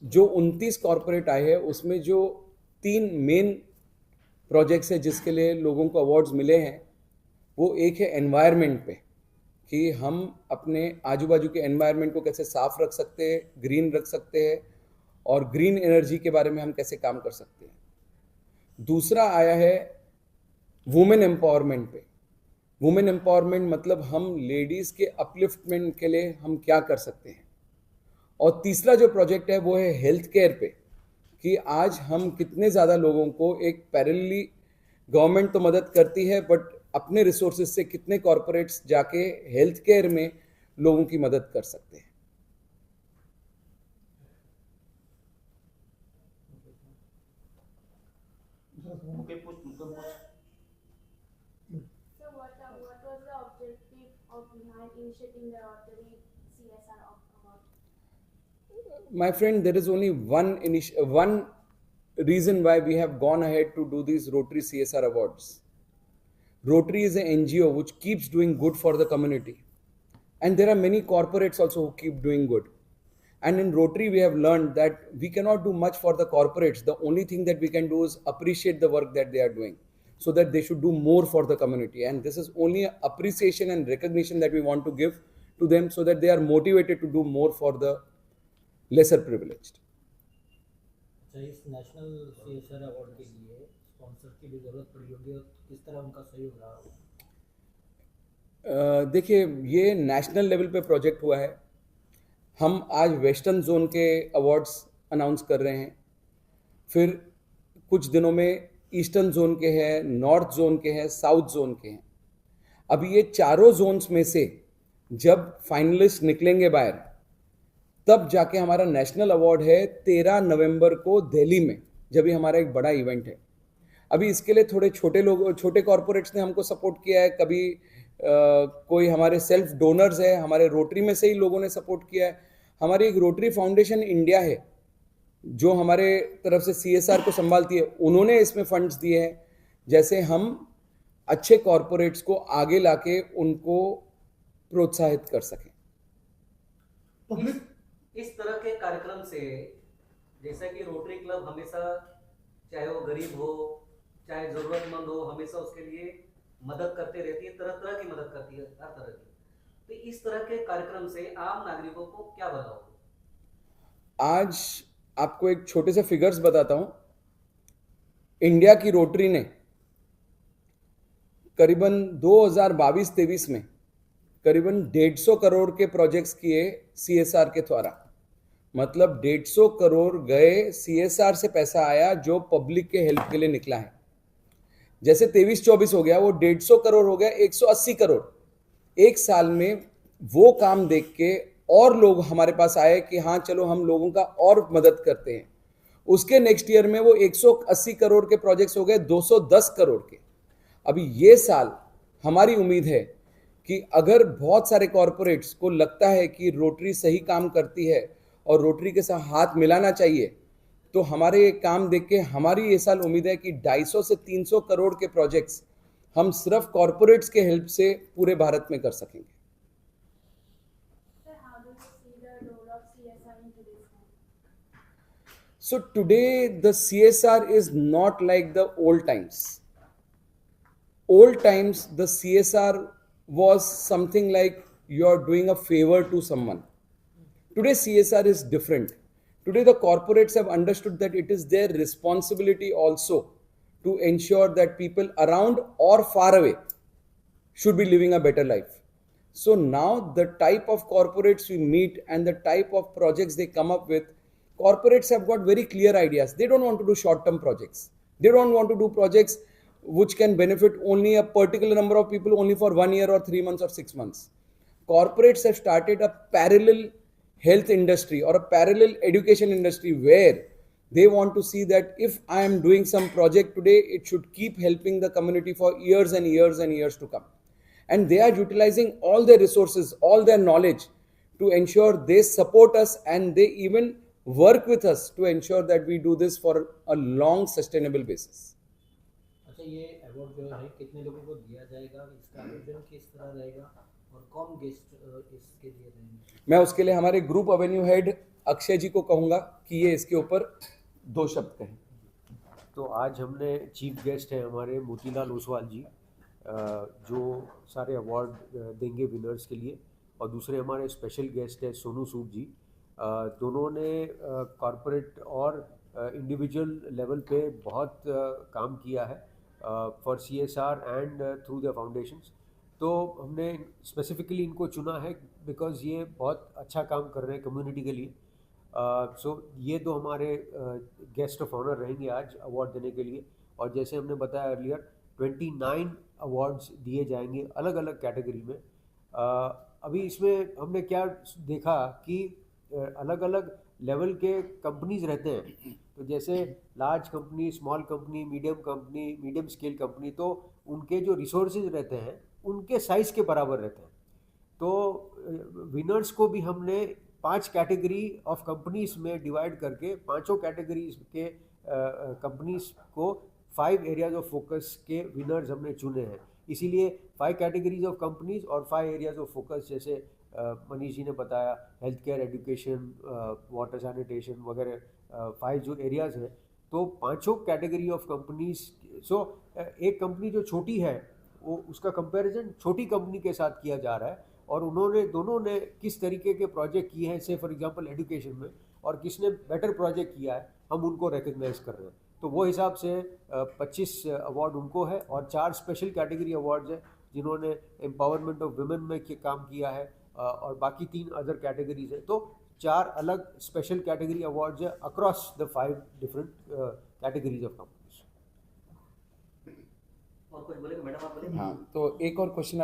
जो 29 कॉरपोरेट आए हैं उसमें जो 3 मेन प्रोजेक्ट्स है जिसके लिए लोगों को अवार्ड्स मिले हैं, वो एक है एनवायरनमेंट पे कि हम अपने आजू बाजू के एनवायरनमेंट को कैसे साफ रख सकते हैं, ग्रीन रख सकते हैं और ग्रीन एनर्जी के बारे में हम कैसे काम कर सकते हैं। दूसरा आया है वुमेन एम्पावरमेंट पे। वुमेन एम्पावरमेंट मतलब हम लेडीज के अपलिफ्टमेंट के लिए हम क्या कर सकते हैं। और तीसरा जो प्रोजेक्ट है वो है हेल्थ केयर पे कि आज हम कितने ज़्यादा लोगों को एक पैरेलली गवर्नमेंट तो मदद करती है बट अपने रिसोर्सेज से कितने कॉरपोरेट्स जाके हेल्थ केयर में लोगों की मदद कर सकते हैं। So what was the objective of behind initiating the Rotary CSR award? My friend, there is only one reason why we have gone ahead to do these Rotary CSR awards. Rotary is an NGO which keeps doing good for the community. And there are many corporates also who keep doing good. And in Rotary, we have learned that we cannot do much for the corporates. The only thing that we can do is appreciate the work that they are doing so that they should do more for the community. And this is only appreciation and recognition that we want to give to them so that they are motivated to do more for the lesser privileged. अच्छा, इस national CSR award के लिए sponsor की भी जरूरत पड़ी होगी और किस तरह उनका सहयोग रहा होगा? देखिए, ये नेशनल लेवल पे प्रोजेक्ट हुआ है। हम आज वेस्टर्न जोन के अवार्ड्स अनाउंस कर रहे हैं, फिर कुछ दिनों में ईस्टर्न जोन के हैं, नॉर्थ जोन के हैं, साउथ जोन के हैं। अब ये चारों जोन्स में से जब फाइनलिस्ट निकलेंगे बाहर, तब जाके हमारा नेशनल अवार्ड है 13 नवंबर को दिल्ली में, जब ये हमारा एक बड़ा इवेंट है। अभी इसके लिए थोड़े छोटे कॉरपोरेट्स ने हमको सपोर्ट किया है, कभी कोई हमारे सेल्फ डोनर्स है, हमारे रोटरी में से ही लोगों ने सपोर्ट किया है। हमारी एक रोटरी फाउंडेशन इंडिया है जो हमारे तरफ से सीएसआर को संभालती है, उन्होंने इसमें फंड्स दिए हैं, जैसे हम अच्छे कॉरपोरेट्स को आगे लाके उनको प्रोत्साहित कर सकें। इस तरह के कार्यक्रम से जैसा कि रोटरी क्लब हमेशा, चाहे वो गरीब हो चाहे जरूरतमंद हो, हमेशा उसके लिए मदद करते रहती है, तरह तरह की मदद करती है, हर तरह की। तो इस तरह के कार्यक्रम से आम नागरिकों को क्या बताओगे? आज आपको एक छोटे से फिगर्स बताता हूं। इंडिया की रोटरी ने करीबन 2022-23 में करीबन 150 करोड़ के प्रोजेक्ट्स किए सीएसआर के द्वारा। मतलब 150 करोड़ गए, सीएसआर से पैसा आया जो पब्लिक के हेल्प के लिए निकला है। जैसे 23-24 हो गया, वो 150 करोड़ हो गया 180 करोड़। एक साल में वो काम देख के और लोग हमारे पास आए कि हाँ चलो हम लोगों का और मदद करते हैं। उसके नेक्स्ट ईयर में वो 180 करोड़ के प्रोजेक्ट्स हो गए 210 करोड़ के। अभी ये साल हमारी उम्मीद है कि अगर बहुत सारे कॉरपोरेट्स को लगता है कि रोटरी सही काम करती है और रोटरी के साथ हाथ मिलाना चाहिए, तो हमारे ये काम देख के हमारी ये साल उम्मीद है कि 250 से 300 करोड़ के प्रोजेक्ट्स हम सिर्फ कॉरपोरेट्स के हेल्प से पूरे भारत में कर सकेंगे। Sir, how do you see the role of CSR in today's time? So today the CSR is not like the old times. Old times the CSR was something like you're doing a favor to someone. Today CSR is different. Today the corporates have understood that it is their responsibility also to ensure that people around or far away should be living a better life. So now the type of corporates we meet and the type of projects they come up with, corporates have got very clear ideas. They don't want to do short-term projects. They don't want to do projects which can benefit only a particular number of people only for 1 year or 3 months or 6 months. Corporates have started a parallel health industry or a parallel education industry where they want to see that if I am doing some project today, it should keep helping the community for years and years and years to come. And they are utilizing all their resources, all their knowledge to ensure they support us and they even work with us to ensure that we do this for a long sustainable basis. अच्छा, ये award जो है कितने लोगों को दिया जाएगा, इसका आयोजन किस तरह रहेगा और कौन गेस्ट इसके लिए रहेंगे? मैं उसके लिए हमारे ग्रुप एवेन्यू हेड अक्षय जी को कहूंगा कि ये इसके ऊपर 2 शब्द कहें। तो आज हमने चीफ गेस्ट हैं हमारे मोतीलाल ओसवाल जी, जो सारे अवार्ड देंगे विनर्स के लिए, और दूसरे हमारे स्पेशल गेस्ट हैं सोनू सूद जी। दोनों ने कॉरपोरेट और इंडिविजुअल लेवल पे बहुत काम किया है for CSR and through the foundations. तो हमने स्पेसिफिकली इनको चुना है बिकॉज ये बहुत अच्छा काम कर रहे हैं कम्युनिटी के लिए। सो ये दो हमारे गेस्ट ऑफ ऑनर रहेंगे आज अवार्ड देने के लिए। और जैसे हमने बताया अर्लियर 29 अवार्ड्स दिए जाएंगे अलग अलग कैटेगरी में। अभी इसमें हमने क्या देखा कि अलग अलग लेवल के कंपनीज रहते हैं। तो जैसे large company, small company, medium scale company, तो उनके जो रिसोर्सेज रहते हैं उनके साइज़ के बराबर रहते हैं। तो विनर्स को भी हमने 5 कैटेगरी ऑफ कंपनीज में डिवाइड करके 5 कैटेगरीज के कंपनीज को 5 एरियाज ऑफ फोकस के विनर्स हमने चुने हैं। इसीलिए 5 कैटेगरीज ऑफ कंपनीज और 5 एरियाज ऑफ फोकस, जैसे मनीष जी ने बताया health care, education, water sanitation वगैरह 5 जो एरियाज हैं। तो 5 कैटेगरी ऑफ कंपनीज। सो एक कंपनी जो छोटी है वो उसका कंपैरिजन छोटी कंपनी के साथ किया जा रहा है, और दोनों ने किस तरीके के प्रोजेक्ट किए हैं, से फॉर एग्जांपल एजुकेशन में, और किसने बेटर प्रोजेक्ट किया है, हम उनको रिकग्नाइज कर रहे हैं। तो वो हिसाब से 25 अवार्ड उनको है, और 4 स्पेशल कैटेगरी अवार्ड्स हैं जिन्होंने एम्पावरमेंट ऑफ वुमेन में काम किया है, और बाकी 3 अदर कैटेगरीज हैं। तो 4 अलग स्पेशल कैटेगरी अवार्ड्स हैं across the 5 different categories of companies. और कुछ बोलेंगे मैडम, आप बोलेंगे? हाँ, तो एक और क्वेश्चन